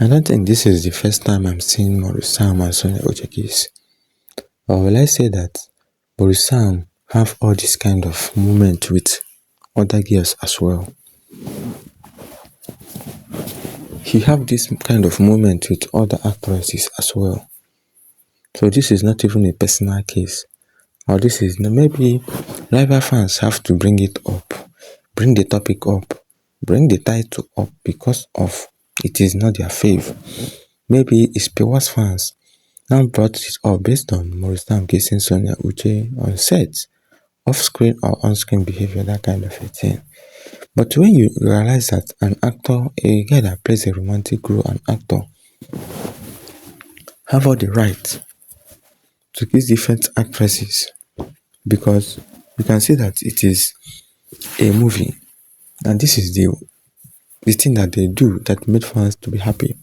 I don't think this is the first time I'm seeing Maurice and Sonia Uche. Or will I say that Maurice have all this kind of moment with other girls as well. He have this kind of moment with other actresses as well. So this is not even a personal case. Or this is maybe rival fans have to bring it up, bring the topic up, bring the title up because of it is not their fave. Maybe it's Pewa's fans now brought it up based on Maurice kissing Sonia Uche on set, off-screen or on-screen behavior, that kind of a thing. But when you realize that an actor, a guy that plays a romantic role, an actor, have all the right to kiss different actresses because you can see that it is a movie and this is the thing that they do that made fans to be happy.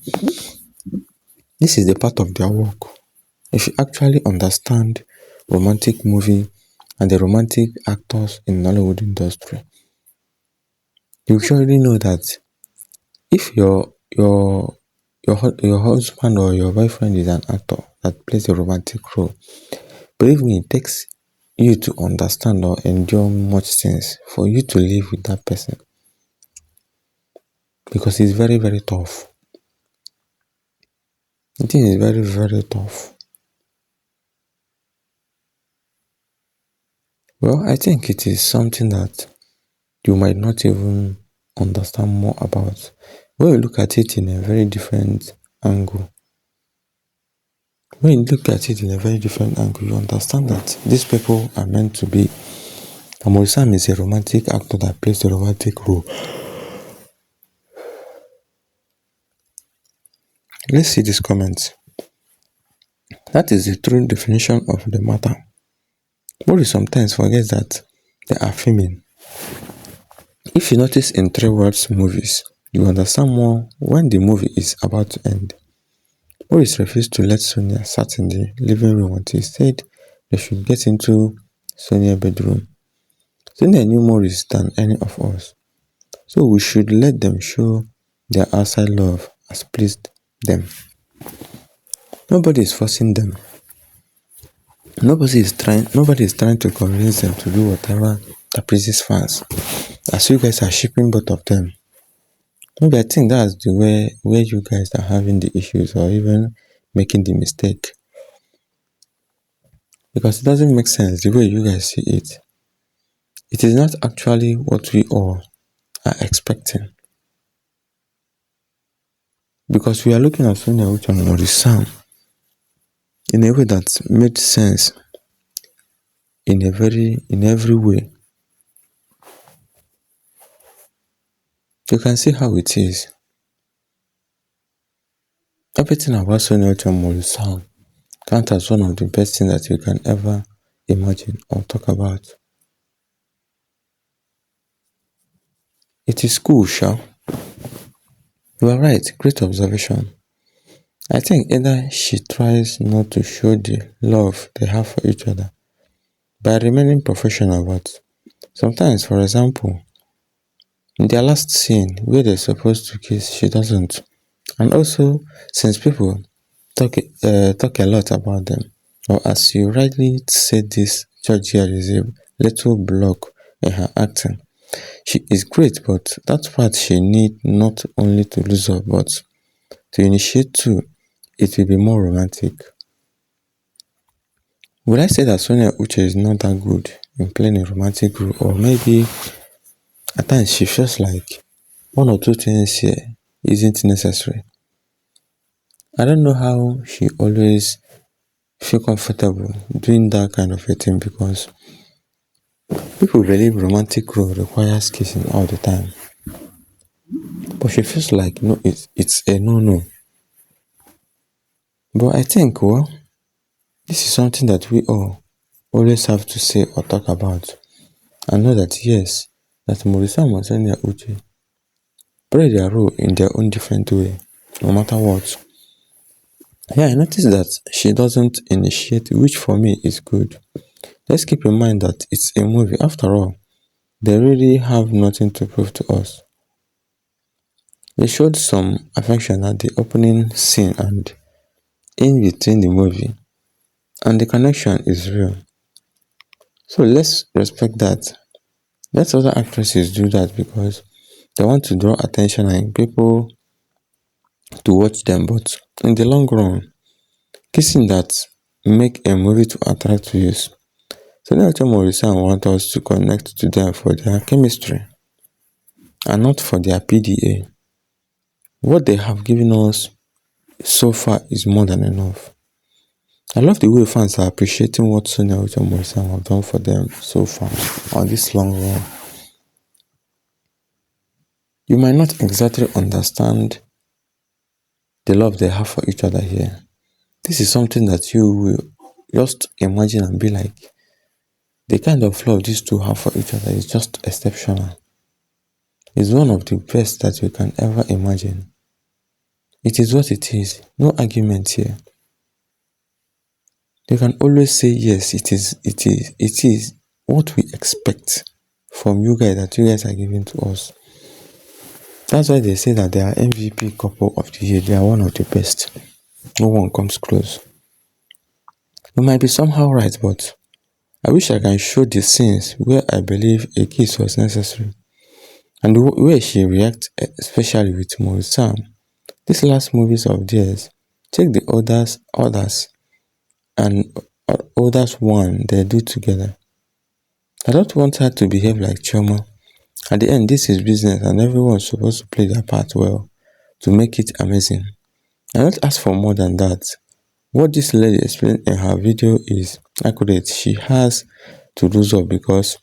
This is the part of their work. If you actually understand romantic movie and the romantic actors in Nollywood industry, you surely know that if your husband or your boyfriend is an actor that plays a romantic role, believe me, it takes you to understand or endure much things for you to live with that person because it's very very tough. The thing is very very tough. Well, I think it is something that you might not even understand more about. When you look at it in a very different angle, you understand that these people are meant to be. Amorisam is a romantic actor that plays a romantic role. Let's see this comment. That is the true definition of the matter. Mori sometimes forgets that they are filming. If you notice in Three Words movies, you understand more when the movie is about to end. Maurice refused to let Sonia sit in the living room until he said they should get into Sonia's bedroom. Sonia knew Maurice than any of us, so we should let them show their outside love as pleased them. Nobody is forcing them. Nobody is trying to convince them to do whatever that pleases fans. As you guys are shipping both of them. Maybe I think that's the way where you guys are having the issues or even making the mistake. Because it doesn't make sense the way you guys see it. It is not actually what we all are expecting. Because we are looking at Sonia which one or Sam in a way that made sense in every way. You can see how it is. Everything about Sonia Sam count as one of the best things that you can ever imagine or talk about. It is cool, Sha. You are right, great observation. I think either she tries not to show the love they have for each other by remaining professional, but sometimes, for example, in their last scene where they're supposed to kiss, she doesn't. And also, since people talk a lot about them, or as you rightly said, this Georgia is a little block in her acting. She is great, but that part she need not only to lose up, but to initiate too. It will be more romantic. Would I say that Sonia Uche is not that good in playing a romantic role, or maybe at times she feels like one or two things here isn't necessary? I don't know how she always feel comfortable doing that kind of a thing because people believe romantic role requires kissing all the time. But she feels like no, it's a no. But I think this is something that we all always have to say or talk about. And know that yes, that Morisa and Sonia Uche play their role in their own different way, no matter what. Yeah, I noticed that she doesn't initiate, which for me is good. Let's keep in mind that it's a movie. After all, they really have nothing to prove to us. They showed some affection at the opening scene and in between the movie, and the connection is real. So let's respect that. Let other actresses do that because they want to draw attention and people to watch them. But in the long run, kissing that make a movie to attract views. So now MAURICE want us to connect to them for their chemistry and not for their PDA. What they have given us so far is more than enough. I love the way fans are appreciating what SONIA and MAURICE have done for them so far on this long run. You might not exactly understand the love they have for each other here. This is something that you will just imagine and be like, the kind of love these two have for each other is just exceptional. It's one of the best that you can ever imagine. It is what it is. No argument here. You can always say yes, it is what we expect from you guys that you guys are giving to us. That's why they say that they are MVP couple of the year. They are one of the best. No one comes close. You might be somehow right, but I wish I can show the scenes where I believe a kiss was necessary. And the way she reacts, especially with MAURICE. These last movies of theirs, take the others and others one they do together. I don't want her to behave like Chioma. At the end, this is business and everyone's supposed to play their part well to make it amazing. I don't ask for more than that. What this lady explained in her video is accurate. She has to lose up because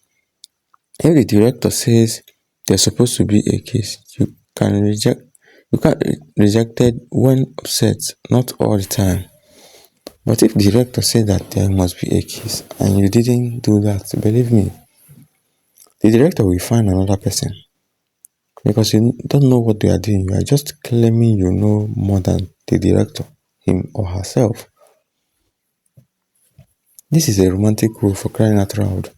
if the director says there's supposed to be a kiss, you can't reject it when upset, not all the time. But if the director said that there must be a kiss and you didn't do that, believe me, the director will find another person because you don't know what they are doing. You are just claiming you know more than the director, him or herself. This is a romantic rule for crying out loud.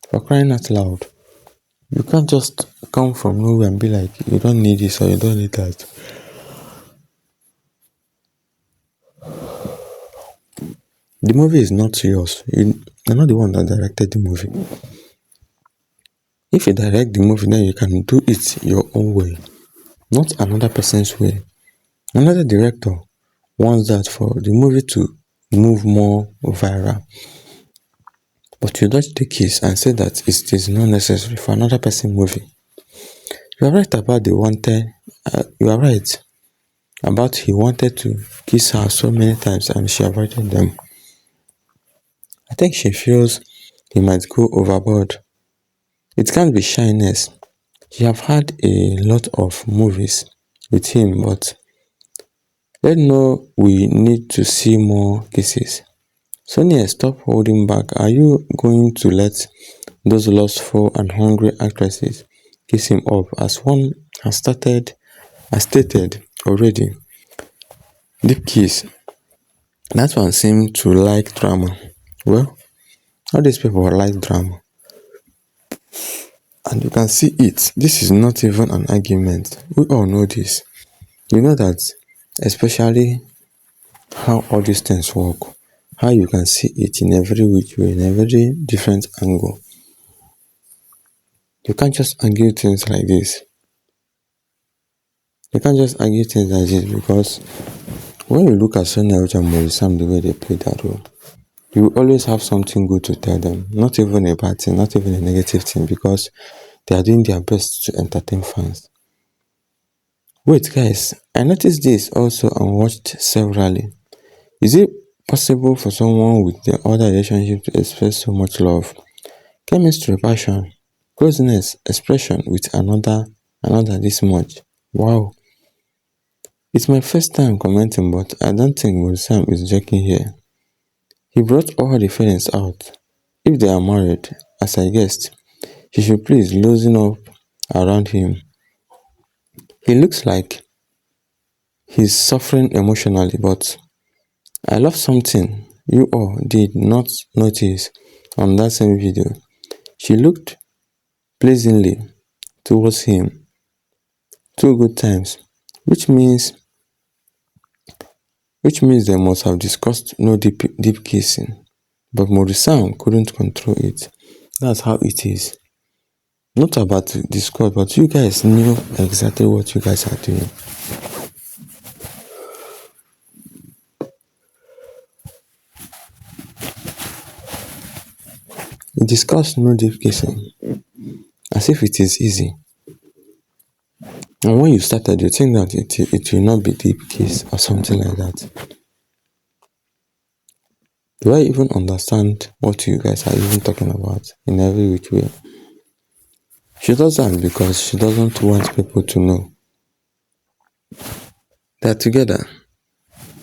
For crying out loud. You can't just come from nowhere and be like, you don't need this or you don't need that. The movie is not yours. You're not the one that directed the movie. If you direct the movie, then you can do it your own way, not another person's way. Another director wants that for the movie to move more viral. But you dodge the case and say that it is not necessary for another person's movie. You are right about you are right about he wanted to kiss her so many times and she avoided them. I think she feels he might go overboard. It can't be shyness. She have had a lot of movies with him, but let know we need to see more kisses. Sonia, stop holding back. Are you going to let those lustful and hungry actresses kiss him up as one has stated already? Deep kiss. That one seemed to like drama. Well, all these people like drama. And you can see it. This is not even an argument. We all know this. You know that, especially how all these things work. How you can see it in every which way, in every different angle. You can't just argue things like this. You can't just argue things like this because when you look at Sonia and MAURICE, the way they play that role, you will always have something good to tell them. Not even a bad thing, not even a negative thing, because they are doing their best to entertain fans. Wait, guys, I noticed this also and watched severally. Is it possible for someone with the other relationship to express so much love, chemistry, passion, closeness, expression with another this much? Wow. It's my first time commenting, but I don't think MAURICE is joking here. He brought all the feelings out. If they are married, as I guessed, she should please loosen up around him. He looks like he's suffering emotionally, but I love something you all did not notice on that same video. She looked pleasingly towards him. two good times, which means they must have discussed no deep kissing. But Maurice couldn't control it. That's how it is. Not about the discord, but you guys knew exactly what you guys are doing. You discussed no deep kissing as if it is easy. And when you started, you think that it will not be deep kiss or something like that. Do I even understand what you guys are even talking about in every which way? She doesn't, because she doesn't want people to know they're together.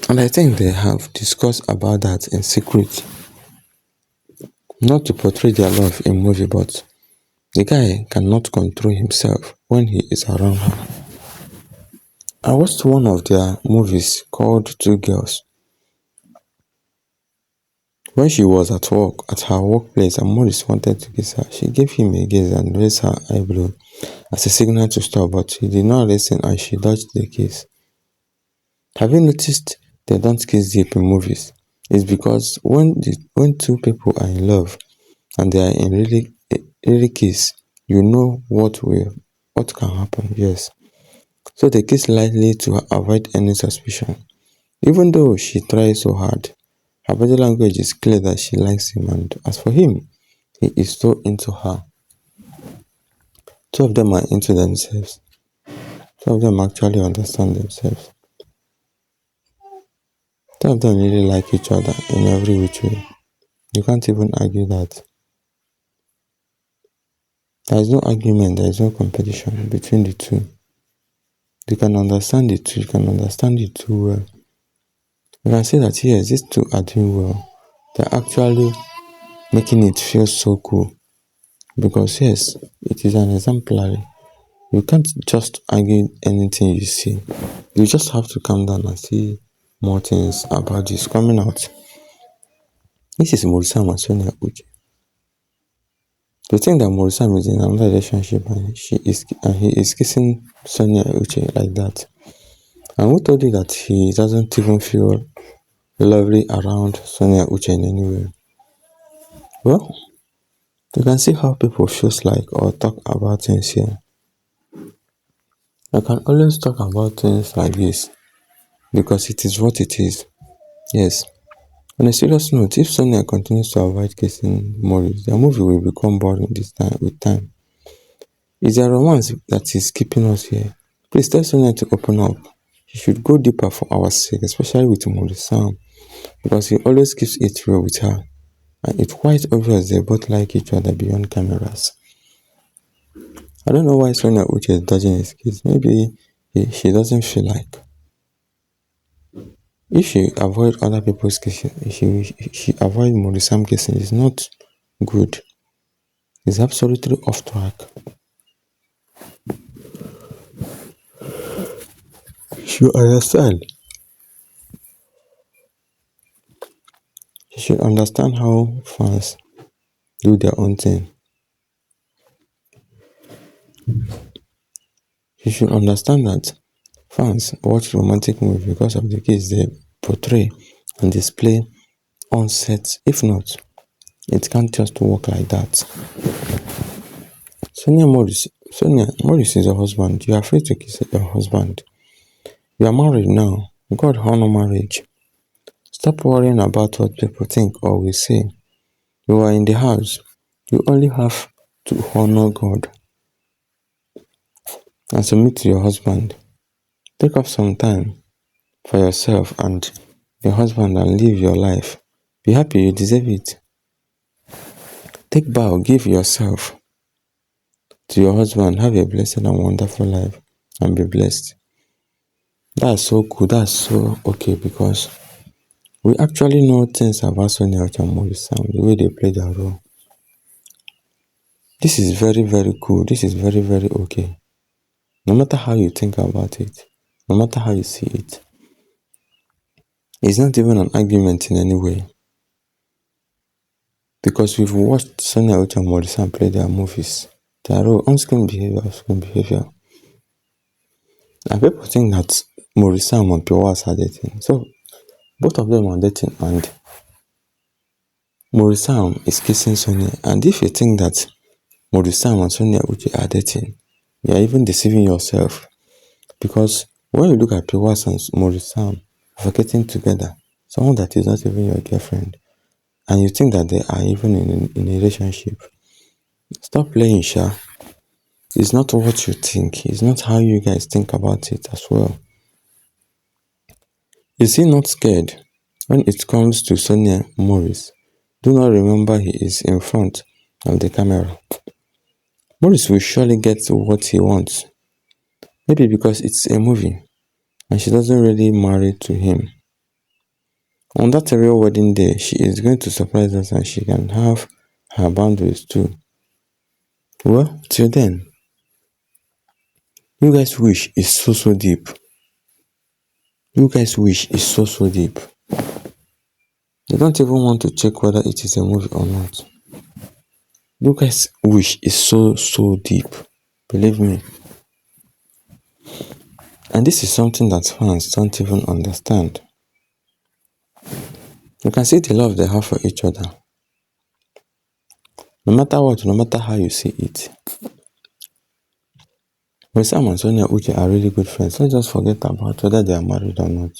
And I think they have discussed about that in secret. Not to portray their love in movie, but the guy cannot control himself when he is around her. I watched one of their movies called Two Girls. When she was at her workplace, and Maurice wanted to kiss her, she gave him a gaze and raised her eyebrow as a signal to stop, but he did not listen and she dodged the kiss. Have you noticed they don't kiss deep in movies? It's because when two people are in love and they are in really kiss, you know what can happen. Yes. So they kiss lightly to avoid any suspicion. Even though she tries so hard, her body language is clear that she likes him, and as for him, he is so into her. Two of them are into themselves. Two of them actually understand themselves. Two of them really like each other in every which way. You can't even argue that. There is no argument, there is no competition between the two. You can understand it too, you can understand it too well. You can see that yes, these two are doing well. They're actually making it feel so cool. Because yes, it is an exemplary. You can't just argue anything you see. You just have to calm down and see more things about this coming out. This is Maurice and Sonia UCHE. To think that Maurice is in another relationship and he is kissing Sonia UCHE like that. And who told you that he doesn't even feel lovely around Sonia UCHE in any way? Well, you can see how people feels like or talk about things here. I can always talk about things like this because it is what it is. Yes. On a serious note, if Sonia continues to avoid kissing Maurice, the movie will become boring with time. Is there romance that is keeping us here? Please tell Sonia to open up. She should go deeper for our sake, especially with Maurice because he always keeps it real with her. And it's quite obvious they both like each other beyond cameras. I don't know why Sonia UCHE is dodging his kiss. Maybe she doesn't feel like. If she avoid other people's kissing, she avoid Maurice kissing, it's not good. It's absolutely off track. She understand. She should understand how fans do their own thing. She should understand that fans watch romantic movies because of the kiss they portray and display on set. If not, it can't just work like that. Sonia Maurice is your husband. You are free to kiss your husband. You are married now. God honor marriage. Stop worrying about what people think or will say. You are in the house. You only have to honor God and submit to your husband. Take off some time for yourself and your husband and live your life. Be happy, you deserve it. Take bow, give yourself to your husband. Have a blessed and wonderful life and be blessed. That's so cool. That's so okay because we actually know things about Sonia and Maurice and the way they play their role. This is very, very cool. This is very, very okay. No matter how you think about it, no matter how you see it, it's not even an argument in any way. Because we've watched Sonia and Maurice play their movies, their role, on-screen behavior, off-screen behavior. And people think that Maurice and Piwas are dating. So both of them are dating, and Maurice is kissing Sonia. And if you think that Maurice and Sonia Uche are dating, you are even deceiving yourself. Because when you look at Piwas and Maurice for getting together, someone that is not even your girlfriend, and you think that they are even in a relationship, stop playing, Sha. It's not what you think. It's not how you guys think about it as well. Is he not scared? When it comes to Sonia Morris, do not remember he is in front of the camera. Morris will surely get what he wants. Maybe because it's a movie and she doesn't really marry to him. On that real wedding day, she is going to surprise us and she can have her boundaries too. Well, till then, you guys wish is so deep. You guys wish is so deep. You don't even want to check whether it is a movie or not. You guys wish is so deep. Believe me. And this is something that fans don't even understand. You can see the love they have for each other. No matter what, no matter how you see it. When Sam and Sonia Uche are really good friends, don't just forget about whether they are married or not.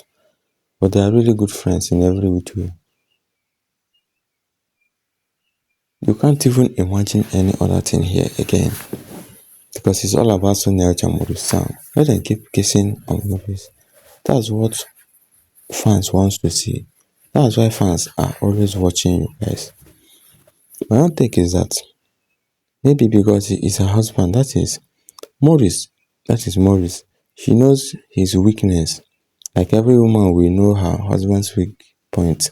But they are really good friends in every which way. You can't even imagine any other thing here again. Because it's all about Sonia Uche and Maurice Sam. Let them keep kissing on movies. That's what fans want to see. That's why fans are always watching you guys. My own take is that maybe because he is her husband, Maurice, that is Maurice. She knows his weakness. Like every woman will know her husband's weak point.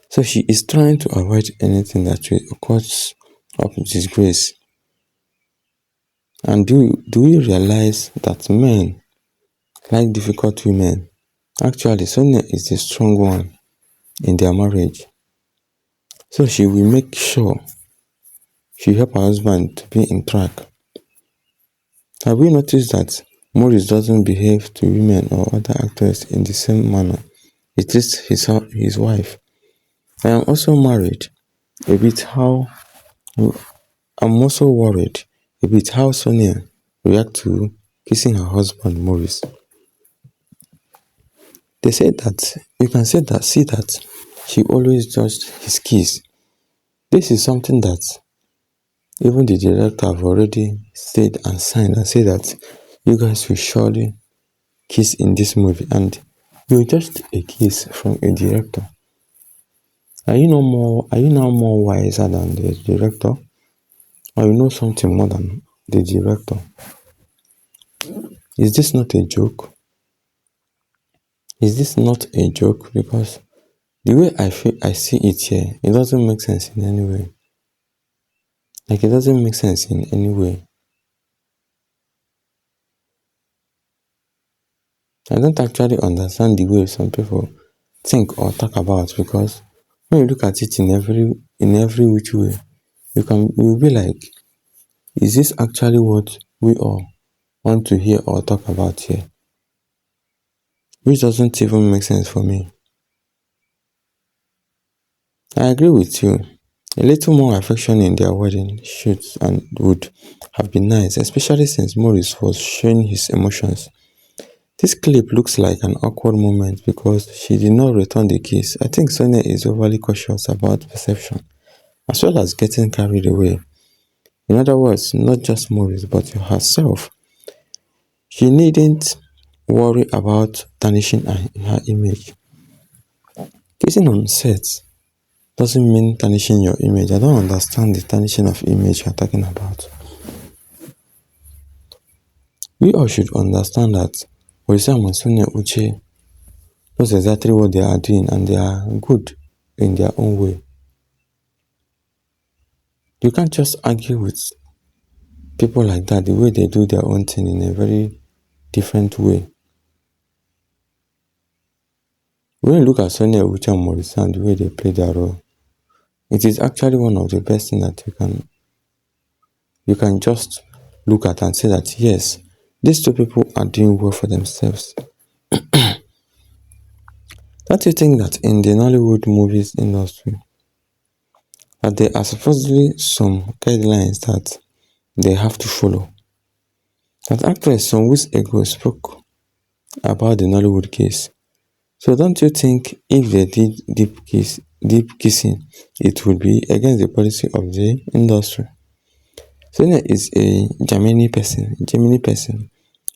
So she is trying to avoid anything that will cause up disgrace. And do we realize that men like difficult women? Actually, Sonia is the strong one in their marriage. So she will make sure she help her husband to be in track. Have we noticed that Maurice doesn't behave to women or other actors in the same manner? It is his wife. I am also married a bit how I'm also worried a bit how Sonia react to kissing her husband Maurice. They said that you can see that she always judged his kiss. This is something that even the director have already said and signed and said that you guys will surely kiss in this movie, and you're just a kiss from a director. Are you now more wiser than the director? Or you know something more than the director? Is this not a joke? Is this not a joke? Because the way I see it here, it doesn't make sense in any way. Like it doesn't make sense in any way. I don't actually understand the way some people think or talk about, because when you look at it in every which way, you'll be like, is this actually what we all want to hear or talk about here? Which doesn't even make sense for me. I agree with you. A little more affection in their wedding shoots and would have been nice, especially since Maurice was showing his emotions. This clip looks like an awkward moment because she did not return the kiss. I think Sonia is overly cautious about perception, as well as getting carried away. In other words, not just Maurice, but herself. She needn't worry about tarnishing her image. Kissing on set doesn't mean tarnishing your image. I don't understand the tarnishing of image you're talking about. We all should understand that Orisa and Sonia Uche knows exactly what they are doing and they are good in their own way. You can't just argue with people like that the way they do their own thing in a very different way. When you look at Sonia Uche and Maurice and the way they play their role, it is actually one of the best things that you can just look at and say that yes, These two people are doing well for themselves. Don't you think that in the Nollywood movies industry, that there are supposedly some guidelines that they have to follow? That actress some weeks ago spoke about the Nollywood case. So don't you think if they did deep kissing, it would be against the policy of the industry? Sonia is a Gemini person,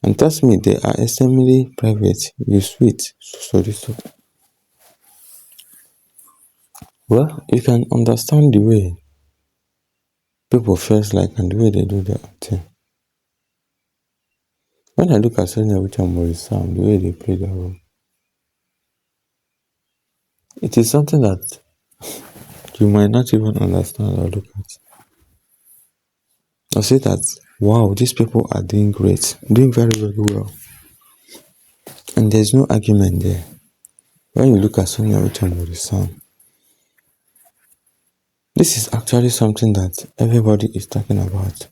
and trust me, they are extremely private. You sweet, so. Well, you can understand the way people feels like and the way they do their thing. When I look at Sonia which and Maurice, the way they play their role, it is something that you might not even understand or look at. Or say that, wow, these people are doing great, doing very, very well. And there's no argument there. When you look at Sonia which and Maurice, this is actually something that everybody is talking about.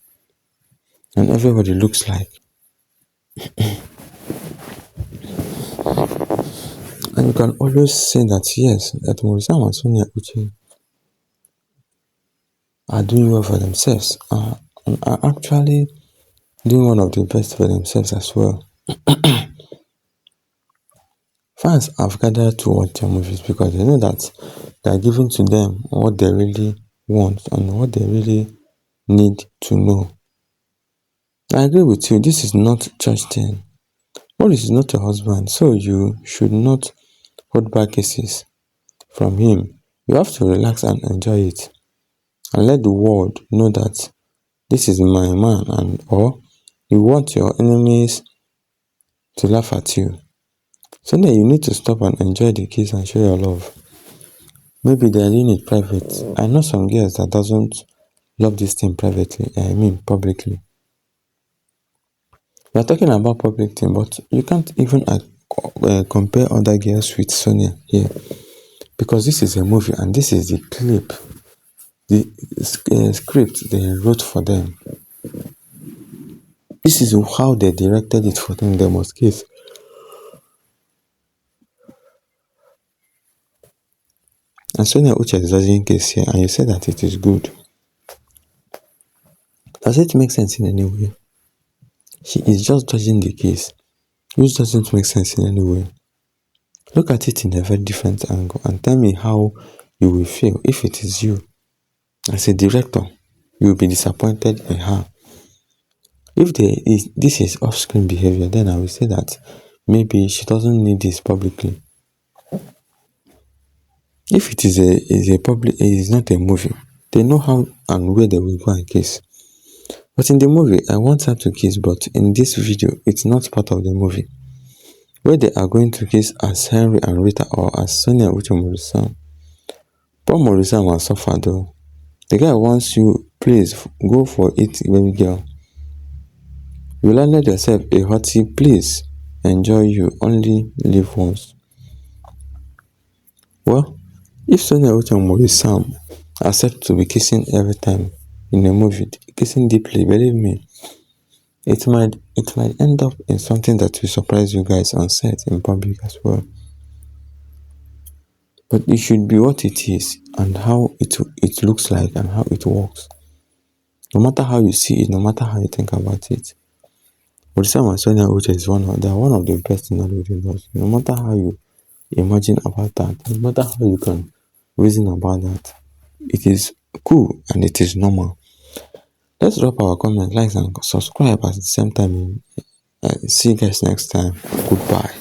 And everybody looks like. And you can always say that yes, that Maurice and Sonia Uche are doing well for themselves, and are actually doing one of the best for themselves as well. Fans have gathered to watch their movies because they know that they are giving to them what they really want and what they really need to know. I agree with you, this is not church thing. Maurice is not your husband, so you should not hold back cases from him. You have to relax and enjoy it, and let the world know that this is my man, and or you want your enemies to laugh at you. So then you need to stop and enjoy the kiss and show your love. Maybe they are doing it private. I know some girls that doesn't love this thing privately, I mean publicly. We are talking about public thing, but you can't even compare other girls with Sonia here, because this is a movie and this is the clip, the script they wrote for them. This is how they directed it for them. They must kiss. And Sonia Uche is judging case here, and you say that it is good. Does it make sense in any way? She is just judging the case, which doesn't make sense in any way. Look at it in a very different angle and tell me how you will feel if it is you. As a director, you will be disappointed in her. If this is off-screen behavior, then I will say that maybe she doesn't need this publicly. If it is it is not a movie, they know how and where they will go and kiss. But in the movie, I want her to kiss, but in this video, it's not part of the movie. Where they are going to kiss as Henry and Rita or as Sonia with Morrison. Poor Morrison will suffer though. The guy wants you, please go for it, baby girl. You landed yourself a hottie, please enjoy, you only live once. Well, if Sonia with Morrison accept to be kissing every time in a movie, kissing deeply, believe me, it might end up in something that will surprise you guys on set in public as well. But it should be what it is and how it looks like and how it works. No matter how you see it, no matter how you think about it. Odisha and Sonia Uche is one of the best in Hollywood industry. No matter how you imagine about that, no matter how you can reason about that, it is cool and it is normal. Let's drop our comments, likes, and subscribe at the same time. See you guys next time. Goodbye.